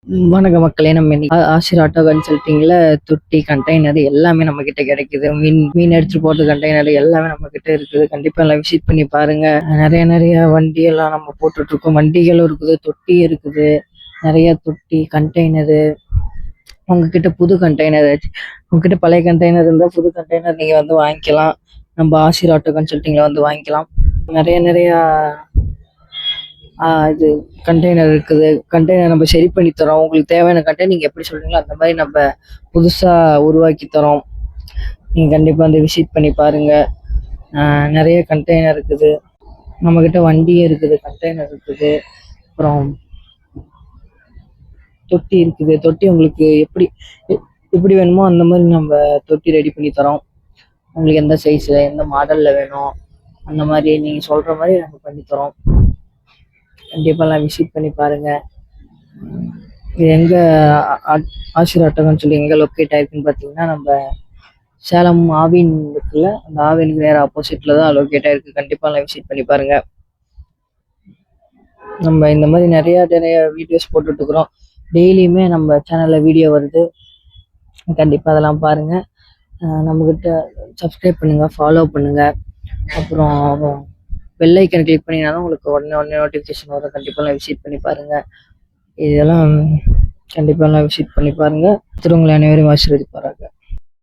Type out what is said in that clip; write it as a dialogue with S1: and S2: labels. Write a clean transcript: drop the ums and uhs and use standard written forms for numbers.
S1: வணக்க மக்களே. நம்ம இன்னைக்கு ஆசிர் ஆட்டோ கன்சல்டிங்ல தொட்டி கண்டெய்னர் எல்லாமே நம்ம கிட்ட கிடைக்குது. மீன் எடுத்துட்டு போறது கண்டெய்னர் எல்லாமே நம்ம கிட்ட இருக்குது. கண்டிப்பா எல்லாம் விசிட் பண்ணி பாருங்க. நிறைய வண்டி எல்லாம் நம்ம போட்டுட்டு இருக்கோம். வண்டிகளும் இருக்குது, தொட்டி இருக்குது, நிறைய தொட்டி கண்டெய்னரு. உங்ககிட்ட புது கண்டெய்னர், உங்ககிட்ட பழைய கண்டெய்னர் இருந்தா புது கண்டெய்னர் நீங்க வந்து வாங்கிக்கலாம். நம்ம ஆசிர் ஆட்டோ கன்சல்டிங்ல வந்து வாங்கிக்கலாம். நிறைய இது கண்டெய்னர் இருக்குது. கண்டெய்னர் நம்ம சரி பண்ணி தரோம். உங்களுக்கு தேவையான கண்டெய்னர் நீங்கள் எப்படி சொல்கிறீங்களோ அந்த மாதிரி நம்ம புதுசாக உருவாக்கி தரோம். நீங்கள் கண்டிப்பாக வந்து விசிட் பண்ணி பாருங்கள். நிறைய கண்டெய்னர் இருக்குது. நம்மக்கிட்ட வண்டியும் இருக்குது, கண்டெய்னர் இருக்குது, அப்புறம் தொட்டி இருக்குது. தொட்டி உங்களுக்கு எப்படி வேணுமோ அந்த மாதிரி நம்ம தொட்டி ரெடி பண்ணி தரோம். உங்களுக்கு எந்த சைஸில் எந்த மாடலில் வேணும் அந்த மாதிரி நீங்கள் சொல்கிற மாதிரி நம்ம பண்ணி தரோம். கண்டிப்பாக விசிட் பண்ணி பாருங்க. இது எங்க ஆசிர் ஆட்டோன்னு சொல்லி எங்க லொக்கேட் ஆயிருக்குன்னு பார்த்தீங்கன்னா, நம்ம சேலம் ஆவின் இருக்குல்ல, அந்த ஆவினுக்கு நேர ஆப்போசிட்ல தான் லொக்கேட் ஆயிருக்கு. கண்டிப்பாக விசிட் பண்ணி பாருங்க. நம்ம இந்த மாதிரி நிறைய வீடியோஸ் போட்டுட்டு இருக்கிறோம். டெய்லியுமே நம்ம சேனல்ல வீடியோ வருது. கண்டிப்பாக அதெல்லாம் பாருங்க. நம்மக்கிட்ட சப்ஸ்கிரைப் பண்ணுங்க, ஃபாலோ பண்ணுங்க. அப்புறம் பெல் ஐக்கன் கிளிக் பண்ணிங்கன்னா தான் உங்களுக்கு உடனே நோட்டிஃபிகேஷன் வரும். கண்டிப்பாக விசிட் பண்ணி பாருங்க. இதெல்லாம் கண்டிப்பாக விசிட் பண்ணி பாருங்க. திருவங்களை அனைவரும் ஆசீர்வதிப்பாராங்க.